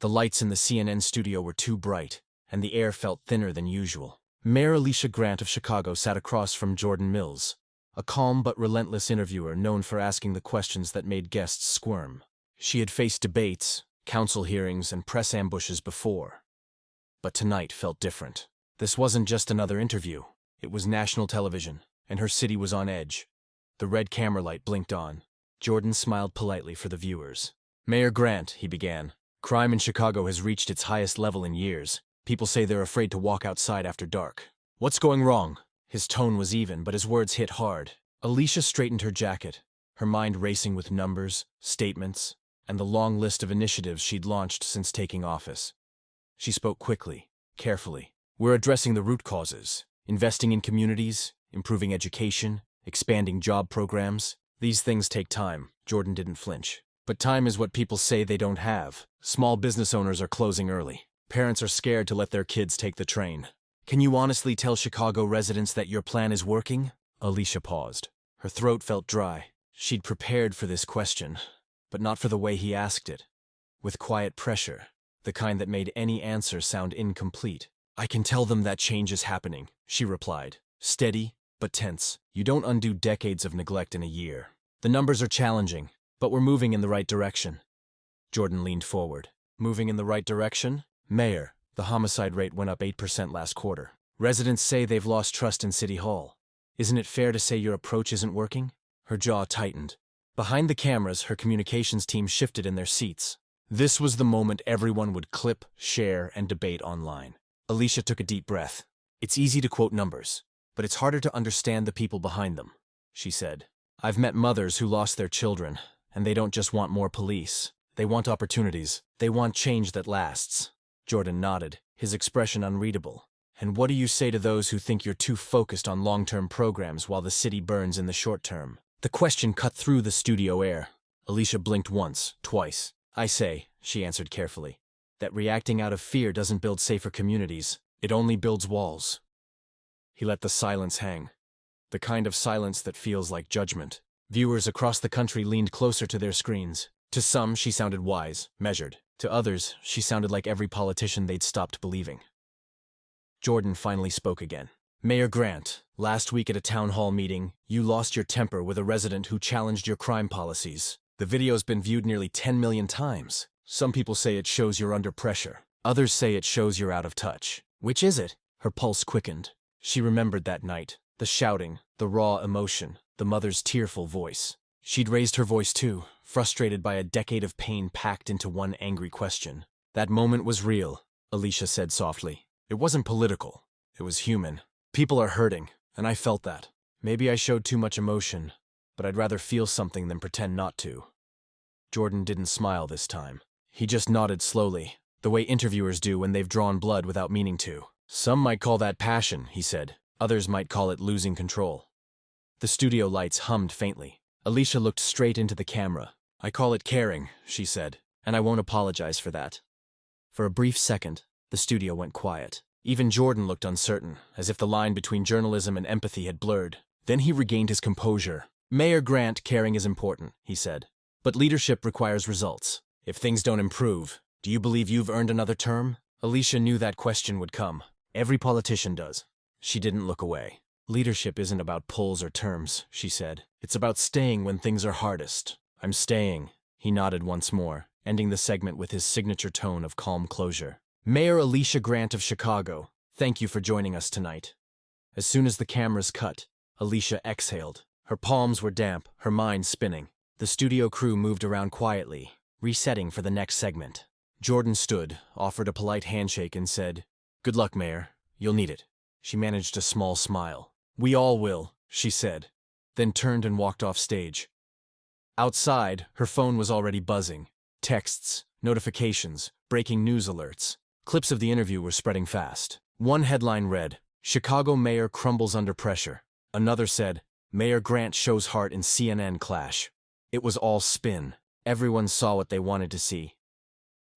The lights in the CNN studio were too bright, and the air felt thinner than usual. Mayor Alicia Grant of Chicago sat across from Jordan Mills, a calm but relentless interviewer known for asking the questions that made guests squirm. She had faced debates, council hearings, and press ambushes before. But tonight felt different. This wasn't just another interview. It was national television, and her city was on edge. The red camera light blinked on. Jordan smiled politely for the viewers. "Mayor Grant," he began, "crime in Chicago has reached its highest level in years. People say they're afraid to walk outside after dark. What's going wrong?" His tone was even, but his words hit hard. Alicia straightened her jacket, her mind racing with numbers, statements, and the long list of initiatives she'd launched since taking office. She spoke quickly, carefully. "We're addressing the root causes, investing in communities, improving education, expanding job programs. These things take time." Jordan didn't flinch. "But time is what people say they don't have. Small business owners are closing early. Parents are scared to let their kids take the train. Can you honestly tell Chicago residents that your plan is working?" Alicia paused. Her throat felt dry. She'd prepared for this question, but not for the way he asked it. With quiet pressure, the kind that made any answer sound incomplete. "I can tell them that change is happening," she replied, steady but tense. "You don't undo decades of neglect in a year. The numbers are challenging, but we're moving in the right direction." Jordan leaned forward. "Moving in the right direction?" "Mayor, the homicide rate went up 8% last quarter. Residents say they've lost trust in City Hall. Isn't it fair to say your approach isn't working?" Her jaw tightened. Behind the cameras, her communications team shifted in their seats. This was the moment everyone would clip, share, and debate online. Alicia took a deep breath. "It's easy to quote numbers, but it's harder to understand the people behind them," she said. "I've met mothers who lost their children, and they don't just want more police. They want opportunities. They want change that lasts." Jordan nodded, his expression unreadable. "And what do you say to those who think you're too focused on long-term programs while the city burns in the short term?" The question cut through the studio air. Alicia blinked once, twice. "I say," she answered carefully, "that reacting out of fear doesn't build safer communities. It only builds walls." He let the silence hang. The kind of silence that feels like judgment. Viewers across the country leaned closer to their screens. To some, she sounded wise, measured. To others, she sounded like every politician they'd stopped believing. Jordan finally spoke again. "Mayor Grant, last week at a town hall meeting, you lost your temper with a resident who challenged your crime policies. The video's been viewed nearly 10 million times. Some people say it shows you're under pressure. Others say it shows you're out of touch. Which is it?" Her pulse quickened. She remembered that night. The shouting, the raw emotion, the mother's tearful voice. She'd raised her voice too, frustrated by a decade of pain packed into one angry question. "That moment was real," Alicia said softly. "It wasn't political. It was human. People are hurting, and I felt that. Maybe I showed too much emotion, but I'd rather feel something than pretend not to." Jordan didn't smile this time. He just nodded slowly, the way interviewers do when they've drawn blood without meaning to. "Some might call that passion," he said. "Others might call it losing control." The studio lights hummed faintly. Alicia looked straight into the camera. "I call it caring," she said, "and I won't apologize for that." For a brief second, the studio went quiet. Even Jordan looked uncertain, as if the line between journalism and empathy had blurred. Then he regained his composure. "Mayor Grant, caring is important," he said. "But leadership requires results. If things don't improve, do you believe you've earned another term?" Alicia knew that question would come. Every politician does. She didn't look away. "Leadership isn't about polls or terms," she said. "It's about staying when things are hardest." "I'm staying." He nodded once more, ending the segment with his signature tone of calm closure. "Mayor Alicia Grant of Chicago, thank you for joining us tonight." As soon as the cameras cut, Alicia exhaled. Her palms were damp, her mind spinning. The studio crew moved around quietly, resetting for the next segment. Jordan stood, offered a polite handshake, and said, "Good luck, Mayor. You'll need it." She managed a small smile. "We all will," she said, then turned and walked off stage. Outside, her phone was already buzzing. Texts, notifications, breaking news alerts. Clips of the interview were spreading fast. One headline read, "Chicago Mayor Crumbles Under Pressure." Another said, "Mayor Grant Shows Heart in CNN Clash." It was all spin. Everyone saw what they wanted to see.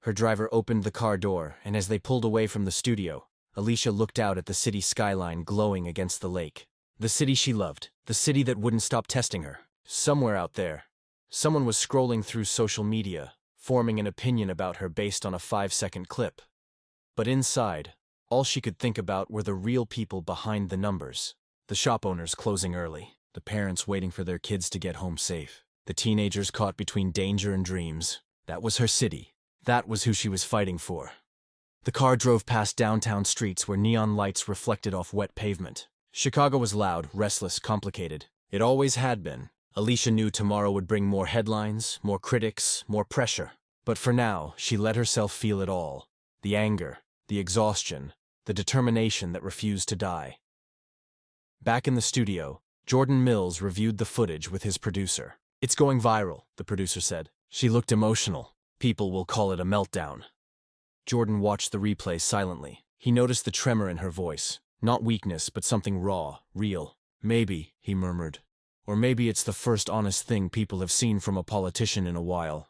Her driver opened the car door, and as they pulled away from the studio, Alicia looked out at the city skyline glowing against the lake. The city she loved, the city that wouldn't stop testing her. Somewhere out there, someone was scrolling through social media, forming an opinion about her based on a 5-second clip. But inside, all she could think about were the real people behind the numbers. The shop owners closing early, the parents waiting for their kids to get home safe, the teenagers caught between danger and dreams. That was her city. That was who she was fighting for. The car drove past downtown streets where neon lights reflected off wet pavement. Chicago was loud, restless, complicated. It always had been. Alicia knew tomorrow would bring more headlines, more critics, more pressure. But for now, she let herself feel it all. The anger, the exhaustion, the determination that refused to die. Back in the studio, Jordan Mills reviewed the footage with his producer. "It's going viral," the producer said. "She looked emotional. People will call it a meltdown." Jordan watched the replay silently. He noticed the tremor in her voice. Not weakness, but something raw, real. "Maybe," he murmured. "Or maybe it's the first honest thing people have seen from a politician in a while."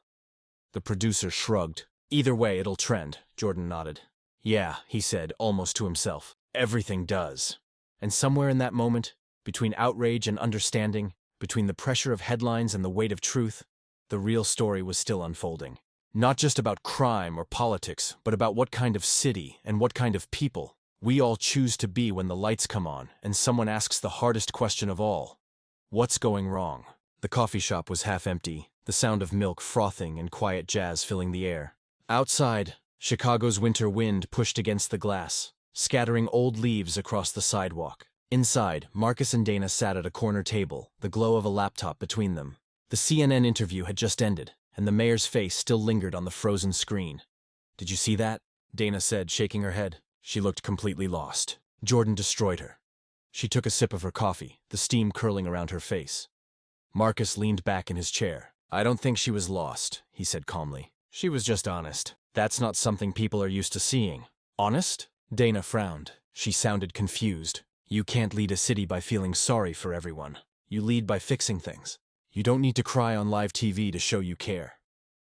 The producer shrugged. "Either way, it'll trend," Jordan nodded. "Yeah," he said, almost to himself. "Everything does." And somewhere in that moment, between outrage and understanding, between the pressure of headlines and the weight of truth, the real story was still unfolding. Not just about crime or politics, but about what kind of city and what kind of people we all choose to be when the lights come on and someone asks the hardest question of all. What's going wrong? The coffee shop was half empty, the sound of milk frothing and quiet jazz filling the air. Outside, Chicago's winter wind pushed against the glass, scattering old leaves across the sidewalk. Inside, Marcus and Dana sat at a corner table, the glow of a laptop between them. The CNN interview had just ended, and the mayor's face still lingered on the frozen screen. "Did you see that?" Dana said, shaking her head. She looked completely lost. Jordan destroyed her. She took a sip of her coffee, the steam curling around her face. Marcus leaned back in his chair. "I don't think she was lost," he said calmly. "She was just honest. That's not something people are used to seeing." "Honest?" Dana frowned. She sounded confused. "You can't lead a city by feeling sorry for everyone. You lead by fixing things. You don't need to cry on live TV to show you care."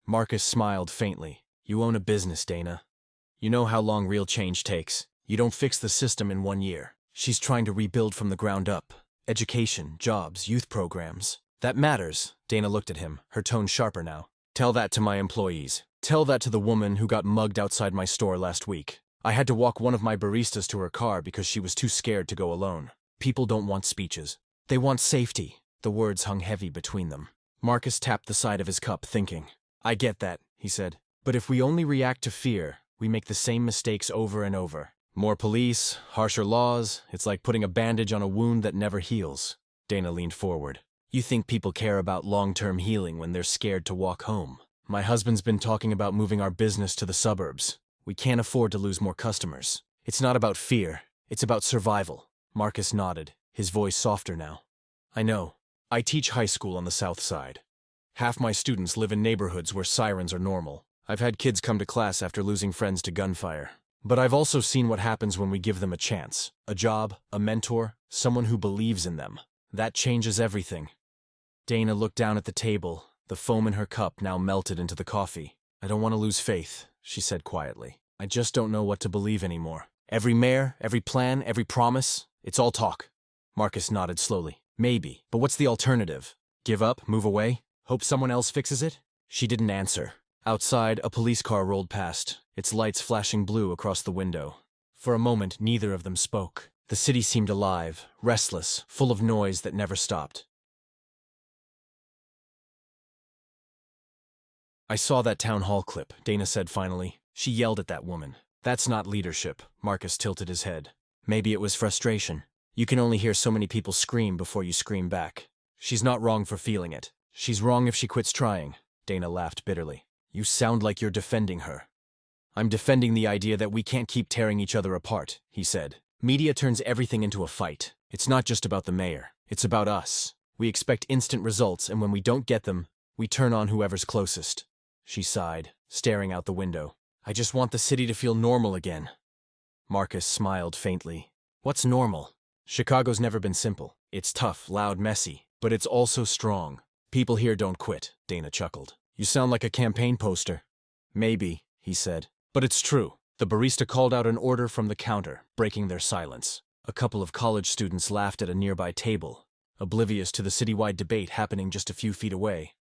Marcus smiled faintly. "You own a business, Dana. You know how long real change takes. You don't fix the system in 1 year. She's trying to rebuild from the ground up. Education, jobs, youth programs. That matters." Dana looked at him, her tone sharper now. "Tell that to my employees. Tell that to the woman who got mugged outside my store last week. I had to walk one of my baristas to her car because she was too scared to go alone. People don't want speeches. They want safety." The words hung heavy between them. Marcus tapped the side of his cup, thinking. "I get that," he said. "But if we only react to fear, we make the same mistakes over and over. More police, harsher laws, it's like putting a bandage on a wound that never heals." Dana leaned forward. "You think people care about long-term healing when they're scared to walk home? My husband's been talking about moving our business to the suburbs. We can't afford to lose more customers. It's not about fear, it's about survival." Marcus nodded, his voice softer now. "I know. I teach high school on the south side. Half my students live in neighborhoods where sirens are normal. I've had kids come to class after losing friends to gunfire. But I've also seen what happens when we give them a chance, a job, a mentor, someone who believes in them. That changes everything." Dana looked down at the table, the foam in her cup now melted into the coffee. "I don't want to lose faith," she said quietly. "I just don't know what to believe anymore. Every mayor, every plan, every promise, it's all talk." Marcus nodded slowly. "Maybe, but what's the alternative? Give up, move away, hope someone else fixes it?" She didn't answer. Outside, a police car rolled past, its lights flashing blue across the window. For a moment, neither of them spoke. The city seemed alive, restless, full of noise that never stopped. "I saw that town hall clip," Dana said finally. "She yelled at that woman. That's not leadership." Marcus tilted his head. "Maybe it was frustration. You can only hear so many people scream before you scream back. She's not wrong for feeling it. She's wrong if she quits trying." Dana laughed bitterly. "You sound like you're defending her." "I'm defending the idea that we can't keep tearing each other apart," he said. "Media turns everything into a fight. It's not just about the mayor. It's about us. We expect instant results, and when we don't get them, we turn on whoever's closest." She sighed, staring out the window. "I just want the city to feel normal again." Marcus smiled faintly. "What's normal? Chicago's never been simple. It's tough, loud, messy, but it's also strong. People here don't quit," Dana chuckled. "You sound like a campaign poster." "Maybe," he said. "But it's true." The barista called out an order from the counter, breaking their silence. A couple of college students laughed at a nearby table, oblivious to the citywide debate happening just a few feet away.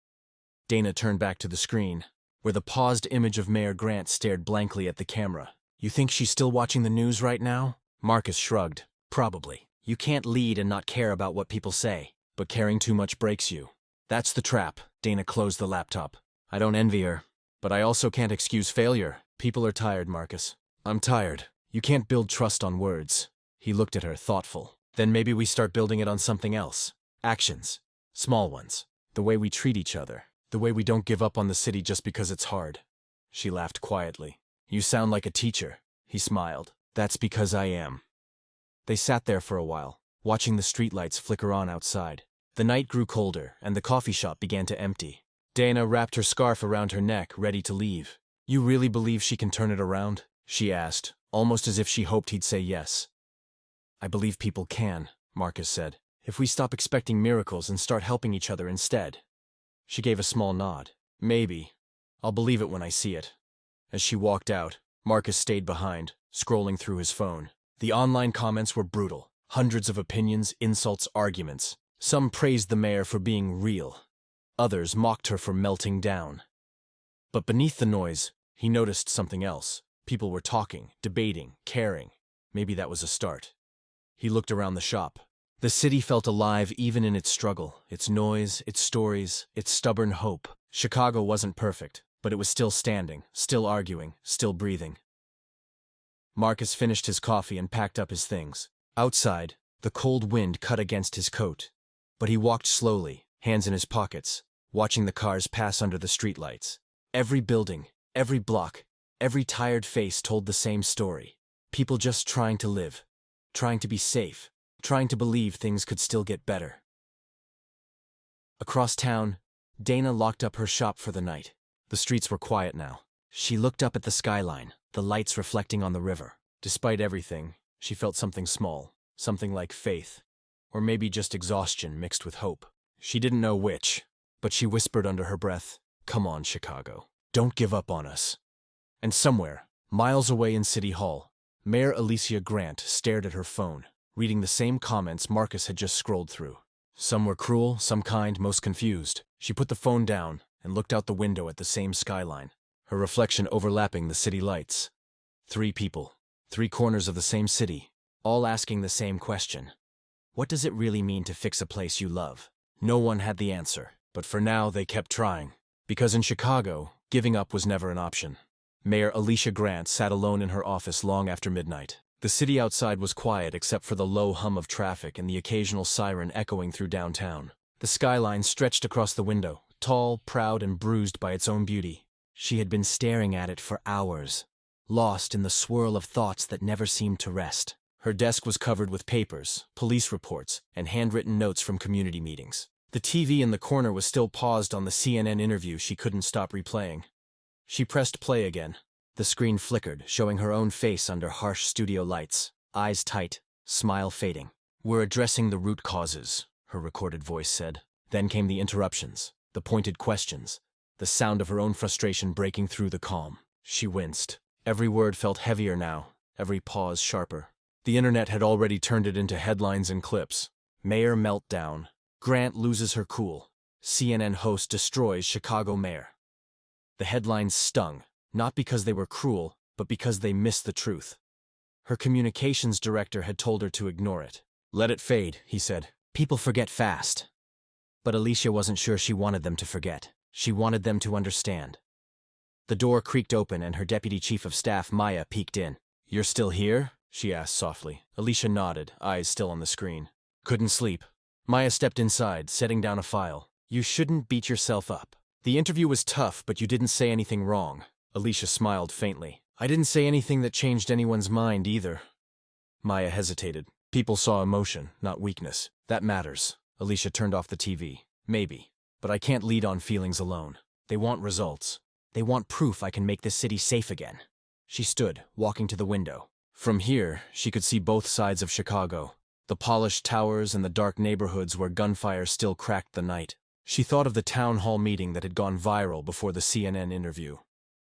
Dana turned back to the screen. where the paused image of Mayor Grant stared blankly at the camera. You think she's still watching the news right now? Marcus shrugged. Probably. You can't lead and not care about what people say, but caring too much breaks you. That's the trap. Dana closed the laptop. I don't envy her, but I also can't excuse failure. People are tired, Marcus. I'm tired. You can't build trust on words. He looked at her, thoughtful. Then maybe we start building it on something else. Actions. Small ones. The way we treat each other. The way we don't give up on the city just because it's hard. She laughed quietly. You sound like a teacher. He smiled. That's because I am. They sat there for a while, watching the streetlights flicker on outside. The night grew colder, and the coffee shop began to empty. Dana wrapped her scarf around her neck, ready to leave. You really believe she can turn it around? She asked, almost as if she hoped he'd say yes. I believe people can, Marcus said, if we stop expecting miracles and start helping each other instead. She gave a small nod. Maybe. I'll believe it when I see it. As she walked out, Marcus stayed behind, scrolling through his phone. The online comments were brutal. Hundreds of opinions, insults, arguments. Some praised the mayor for being real. Others mocked her for melting down. But beneath the noise, he noticed something else. People were talking, debating, caring. Maybe that was a start. He looked around the shop. The city felt alive even in its struggle, its noise, its stories, its stubborn hope. Chicago wasn't perfect, but it was still standing, still arguing, still breathing. Marcus finished his coffee and packed up his things. Outside, the cold wind cut against his coat. But he walked slowly, hands in his pockets, watching the cars pass under the streetlights. Every building, every block, every tired face told the same story. People just trying to live, trying to be safe, trying to believe things could still get better. Across town, Dana locked up her shop for the night. The streets were quiet now. She looked up at the skyline, the lights reflecting on the river. Despite everything, she felt something small, something like faith, or maybe just exhaustion mixed with hope. She didn't know which, but she whispered under her breath, "Come on, Chicago. Don't give up on us." And somewhere, miles away in City Hall, Mayor Alicia Grant stared at her phone, reading the same comments Marcus had just scrolled through. Some were cruel, some kind, most confused. She put the phone down and looked out the window at the same skyline, her reflection overlapping the city lights. 3 people, 3 corners of the same city, all asking the same question. What does it really mean to fix a place you love? No one had the answer, but for now they kept trying. Because in Chicago, giving up was never an option. Mayor Alicia Grant sat alone in her office long after midnight. The city outside was quiet except for the low hum of traffic and the occasional siren echoing through downtown. The skyline stretched across the window, tall, proud, and bruised by its own beauty. She had been staring at it for hours, lost in the swirl of thoughts that never seemed to rest. Her desk was covered with papers, police reports, and handwritten notes from community meetings. The TV in the corner was still paused on the CNN interview she couldn't stop replaying. She pressed play again. The screen flickered, showing her own face under harsh studio lights, eyes tight, smile fading. "We're addressing the root causes," her recorded voice said. Then came the interruptions, the pointed questions, the sound of her own frustration breaking through the calm. She winced. Every word felt heavier now, every pause sharper. The internet had already turned it into headlines and clips. Mayor meltdown. Grant loses her cool. CNN host destroys Chicago mayor. The headlines stung, not because they were cruel, but because they missed the truth. Her communications director had told her to ignore it. "Let it fade," he said. "People forget fast." But Alicia wasn't sure she wanted them to forget. She wanted them to understand. The door creaked open and her deputy chief of staff, Maya, peeked in. "You're still here?" she asked softly. Alicia nodded, eyes still on the screen. "Couldn't sleep." Maya stepped inside, setting down a file. "You shouldn't beat yourself up. The interview was tough, but you didn't say anything wrong." Alicia smiled faintly. "I didn't say anything that changed anyone's mind either." Maya hesitated. "People saw emotion, not weakness. That matters." Alicia turned off the TV. "Maybe. But I can't lead on feelings alone. They want results. They want proof I can make this city safe again." She stood, walking to the window. From here, she could see both sides of Chicago, the polished towers and the dark neighborhoods where gunfire still cracked the night. She thought of the town hall meeting that had gone viral before the CNN interview.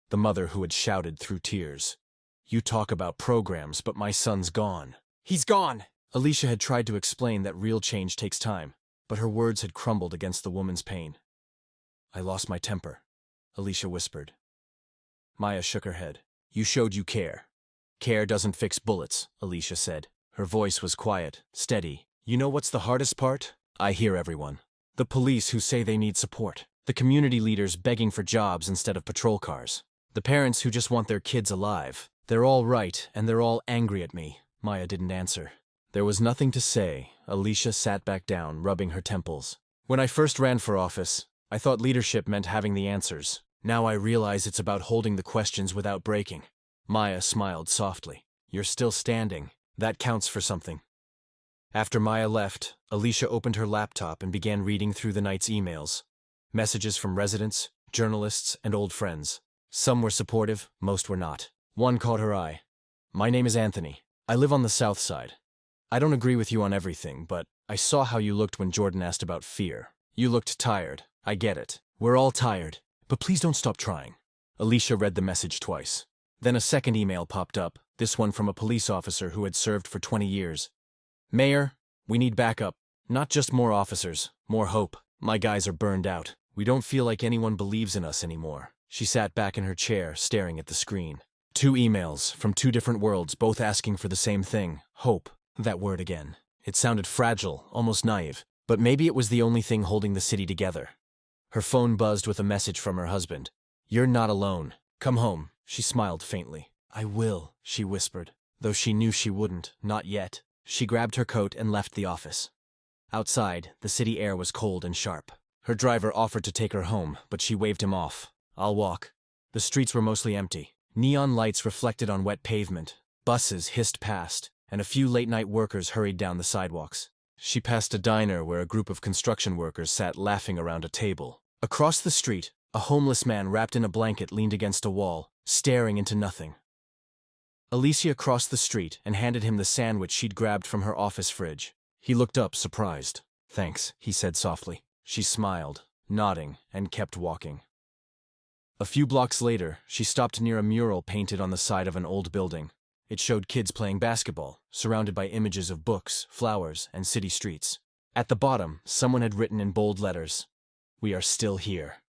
The mother who had shouted through tears, "You talk about programs, but my son's gone." "He's gone!" Alicia had tried to explain that real change takes time, but her words had crumbled against the woman's pain. "I lost my temper," Alicia whispered. Maya shook her head. You showed you care. Care doesn't fix bullets, Alicia said. Her voice was quiet, steady. You know what's the hardest part? I hear everyone. The police who say they need support. The community leaders begging for jobs instead of patrol cars. The parents who just want their kids alive. They're all right, and they're all angry at me. Maya didn't answer. There was nothing to say. Alicia sat back down, rubbing her temples. When I first ran for office, I thought leadership meant having the answers. Now I realize it's about holding the questions without breaking. Maya smiled softly. You're still standing. That counts for something. After Maya left, Alicia opened her laptop and began reading through the night's emails. Messages from residents, journalists, and old friends. Some were supportive, most were not. One caught her eye. My name is Anthony. I live on the south side. I don't agree with you on everything, but I saw how you looked when Jordan asked about fear. You looked tired. I get it. We're all tired. But please don't stop trying. Alicia read the message twice. Then a second email popped up, this one from a police officer who had served for 20 years. Mayor, we need backup. Not just more officers, more hope. My guys are burned out. We don't feel like anyone believes in us anymore. She sat back in her chair, staring at the screen. 2 emails from 2 different worlds, both asking for the same thing, hope. That word again. It sounded fragile, almost naive, but maybe it was the only thing holding the city together. Her phone buzzed with a message from her husband. You're not alone. Come home. She smiled faintly. I will, she whispered, though she knew she wouldn't, not yet. She grabbed her coat and left the office. Outside, the city air was cold and sharp. Her driver offered to take her home, but she waved him off. I'll walk. The streets were mostly empty. Neon lights reflected on wet pavement. Buses hissed past, and a few late-night workers hurried down the sidewalks. She passed a diner where a group of construction workers sat laughing around a table. Across the street, a homeless man wrapped in a blanket leaned against a wall, staring into nothing. Alicia crossed the street and handed him the sandwich she'd grabbed from her office fridge. He looked up, surprised. Thanks, he said softly. She smiled, nodding, and kept walking. A few blocks later, she stopped near a mural painted on the side of an old building. It showed kids playing basketball, surrounded by images of books, flowers, and city streets. At the bottom, someone had written in bold letters, "We are still here."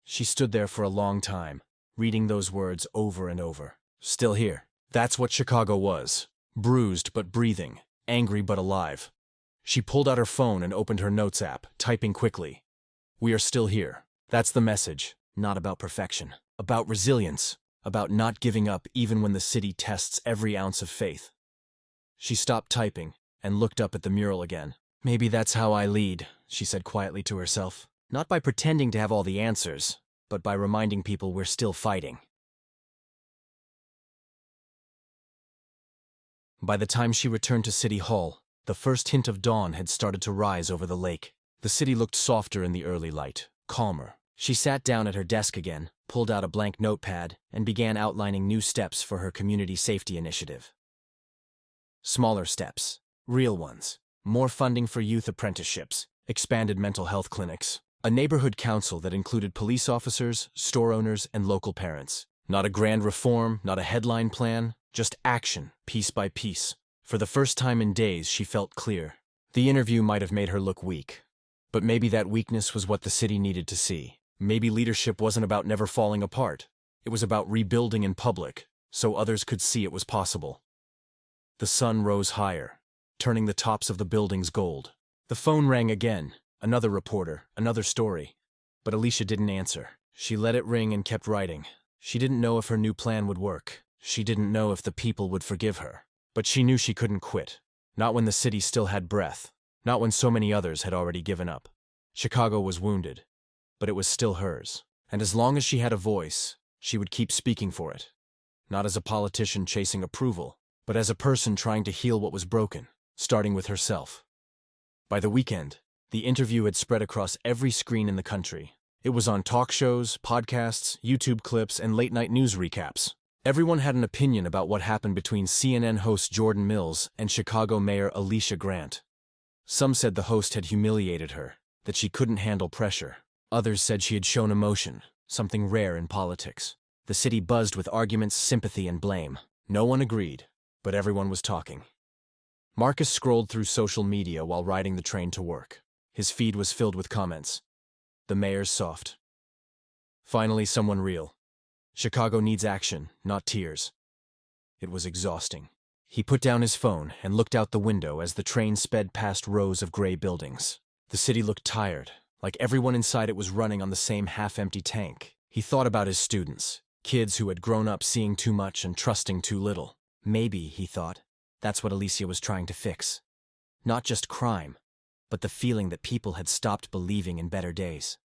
She stood there for a long time, reading those words over and over. Still here. That's what Chicago was. Bruised but breathing, angry but alive. She pulled out her phone and opened her notes app, typing quickly. We are still here. That's the message. Not about perfection. About resilience. About not giving up even when the city tests every ounce of faith. She stopped typing and looked up at the mural again. Maybe that's how I lead, she said quietly to herself. Not by pretending to have all the answers, but by reminding people we're still fighting. By the time she returned to City Hall, the first hint of dawn had started to rise over the lake. The city looked softer in the early light, calmer. She sat down at her desk again, pulled out a blank notepad, and began outlining new steps for her community safety initiative. Smaller steps, real ones. More funding for youth apprenticeships, expanded mental health clinics, a neighborhood council that included police officers, store owners, and local parents. Not a grand reform, not a headline plan, just action, piece by piece. For the first time in days, she felt clear. The interview might have made her look weak, but maybe that weakness was what the city needed to see. Maybe leadership wasn't about never falling apart. It was about rebuilding in public, so others could see it was possible. The sun rose higher, turning the tops of the buildings gold. The phone rang again. Another reporter, another story. But Alicia didn't answer. She let it ring and kept writing. She didn't know if her new plan would work. She didn't know if the people would forgive her. But she knew she couldn't quit. Not when the city still had breath. Not when so many others had already given up. Chicago was wounded, but it was still hers. And as long as she had a voice, she would keep speaking for it. Not as a politician chasing approval, but as a person trying to heal what was broken, starting with herself. By the weekend, the interview had spread across every screen in the country. It was on talk shows, podcasts, YouTube clips, and late-night news recaps. Everyone had an opinion about what happened between CNN host Jordan Mills and Chicago Mayor Alicia Grant. Some said the host had humiliated her, that she couldn't handle pressure. Others said she had shown emotion, something rare in politics. The city buzzed with arguments, sympathy, and blame. No one agreed, but everyone was talking. Marcus scrolled through social media while riding the train to work. His feed was filled with comments. The mayor's soft. Finally, someone real. Chicago needs action, not tears. It was exhausting. He put down his phone and looked out the window as the train sped past rows of gray buildings. The city looked tired, like everyone inside it was running on the same half-empty tank. He thought about his students, kids who had grown up seeing too much and trusting too little. Maybe, he thought, that's what Alicia was trying to fix. Not just crime, but the feeling that people had stopped believing in better days.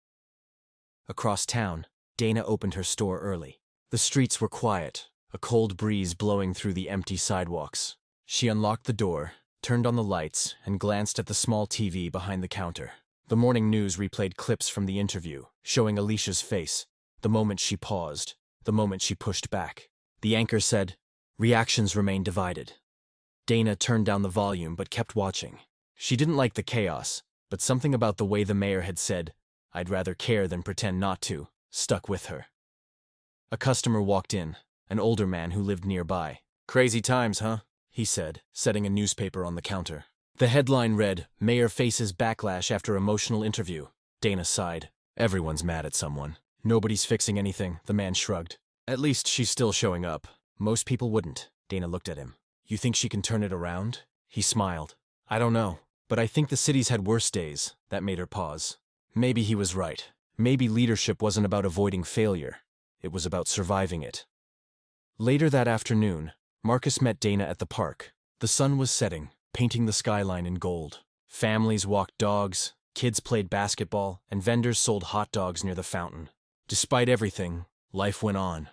Across town, Dana opened her store early. The streets were quiet, a cold breeze blowing through the empty sidewalks. She unlocked the door, turned on the lights, and glanced at the small TV behind the counter. The morning news replayed clips from the interview, showing Alicia's face, the moment she paused, the moment she pushed back. The anchor said, "Reactions remain divided." Dana turned down the volume but kept watching. She didn't like the chaos, but something about the way the mayor had said, "I'd rather care than pretend not to," stuck with her. A customer walked in, an older man who lived nearby. "Crazy times, huh?" he said, setting a newspaper on the counter. The headline read, "Mayor faces backlash after emotional interview." Dana sighed. Everyone's mad at someone. Nobody's fixing anything, the man shrugged. At least she's still showing up. Most people wouldn't. Dana looked at him. "You think she can turn it around?" He smiled. "I don't know, but I think the city's had worse days." That made her pause. Maybe he was right. Maybe leadership wasn't about avoiding failure. It was about surviving it. Later that afternoon, Marcus met Dana at the park. The sun was setting, painting the skyline in gold. Families walked dogs, kids played basketball, and vendors sold hot dogs near the fountain. Despite everything, life went on.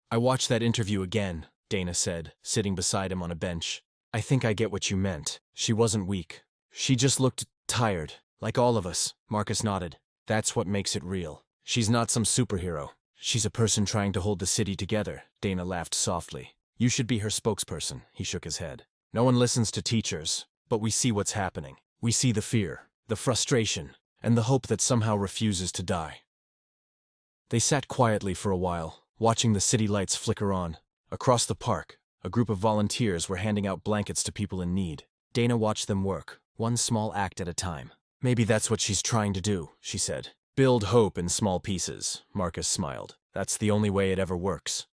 "I watched that interview again," Dana said, sitting beside him on a bench. "I think I get what you meant. She wasn't weak. She just looked tired, like all of us." Marcus nodded. "That's what makes it real. She's not some superhero. She's a person trying to hold the city together." Dana laughed softly. "You should be her spokesperson." He shook his head. "No one listens to teachers, but we see what's happening. We see the fear, the frustration, and the hope that somehow refuses to die." They sat quietly for a while, watching the city lights flicker on. Across the park, a group of volunteers were handing out blankets to people in need. Dana watched them work, one small act at a time. "Maybe that's what she's trying to do," she said. "Build hope in small pieces." Marcus smiled. "That's the only way it ever works."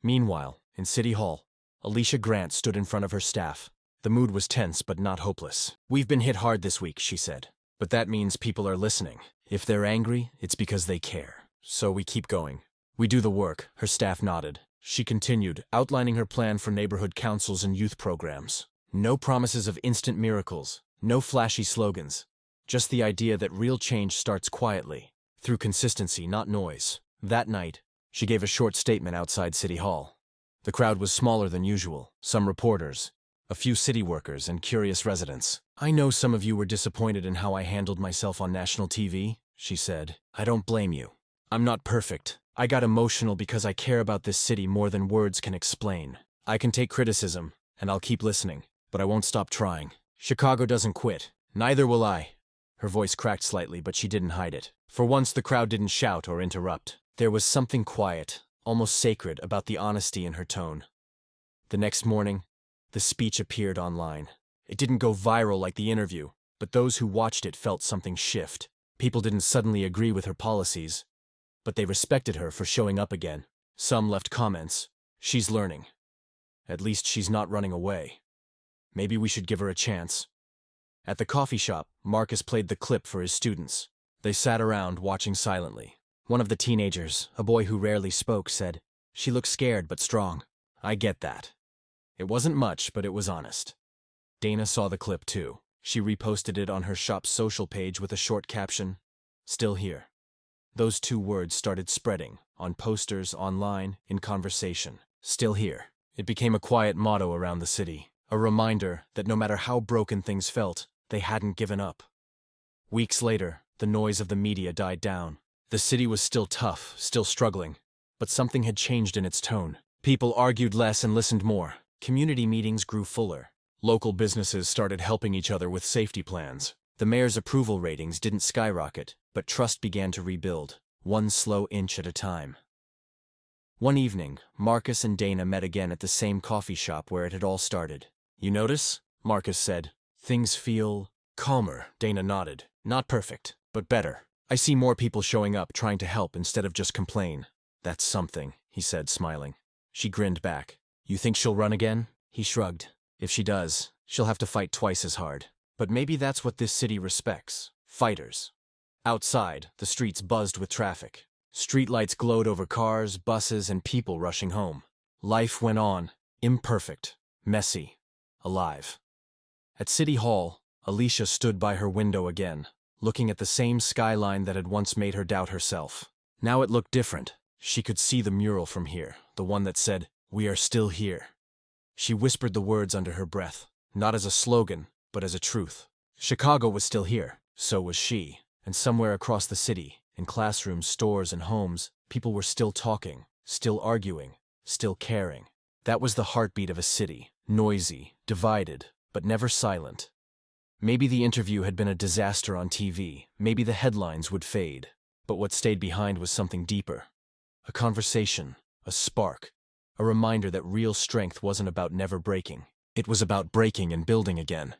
Meanwhile, in City Hall, Alicia Grant stood in front of her staff. The mood was tense but not hopeless. "We've been hit hard this week," she said. "But that means people are listening. If they're angry, it's because they care. So we keep going. We do the work." Her staff nodded. She continued, outlining her plan for neighborhood councils and youth programs. No promises of instant miracles, no flashy slogans. Just the idea that real change starts quietly, through consistency, not noise. That night, she gave a short statement outside City Hall. The crowd was smaller than usual, some reporters, a few city workers, and curious residents. "I know some of you were disappointed in how I handled myself on national TV," she said. "I don't blame you. I'm not perfect. I got emotional because I care about this city more than words can explain. I can take criticism, and I'll keep listening, but I won't stop trying. Chicago doesn't quit. Neither will I." Her voice cracked slightly, but she didn't hide it. For once, the crowd didn't shout or interrupt. There was something quiet, almost sacred, about the honesty in her tone. The next morning, the speech appeared online. It didn't go viral like the interview, but those who watched it felt something shift. People didn't suddenly agree with her policies, but they respected her for showing up again. Some left comments. "She's learning. At least she's not running away. Maybe we should give her a chance." At the coffee shop, Marcus played the clip for his students. They sat around, watching silently. One of the teenagers, a boy who rarely spoke, said, "She looks scared but strong." "I get that." It wasn't much, but it was honest. Dana saw the clip too. She reposted it on her shop's social page with a short caption, "Still here." Those two words started spreading, on posters, online, in conversation. "Still here." It became a quiet motto around the city, a reminder that no matter how broken things felt, they hadn't given up. Weeks later, the noise of the media died down. The city was still tough, still struggling, but something had changed in its tone. People argued less and listened more. Community meetings grew fuller. Local businesses started helping each other with safety plans. The mayor's approval ratings didn't skyrocket, but trust began to rebuild, one slow inch at a time. One evening, Marcus and Dana met again at the same coffee shop where it had all started. "You notice?" Marcus said. "Things feel calmer." Dana nodded. "Not perfect, but better. I see more people showing up, trying to help instead of just complain." "That's something," he said, smiling. She grinned back. "You think she'll run again?" He shrugged. "If she does, she'll have to fight twice as hard. But maybe that's what this city respects. Fighters." Outside, the streets buzzed with traffic. Streetlights glowed over cars, buses, and people rushing home. Life went on, imperfect, messy, alive. At City Hall, Alicia stood by her window again, looking at the same skyline that had once made her doubt herself. Now it looked different. She could see the mural from here, the one that said, "We are still here." She whispered the words under her breath, not as a slogan, but as a truth. Chicago was still here, so was she, and somewhere across the city, in classrooms, stores, and homes, people were still talking, still arguing, still caring. That was the heartbeat of a city, noisy, divided, but never silent. Maybe the interview had been a disaster on TV, maybe the headlines would fade, but what stayed behind was something deeper. A conversation, a spark, a reminder that real strength wasn't about never breaking. It was about breaking and building again.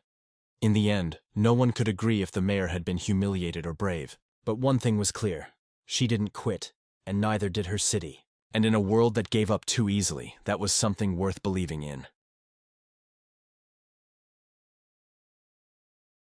In the end, no one could agree if the mayor had been humiliated or brave. But one thing was clear. She didn't quit, and neither did her city. And in a world that gave up too easily, that was something worth believing in.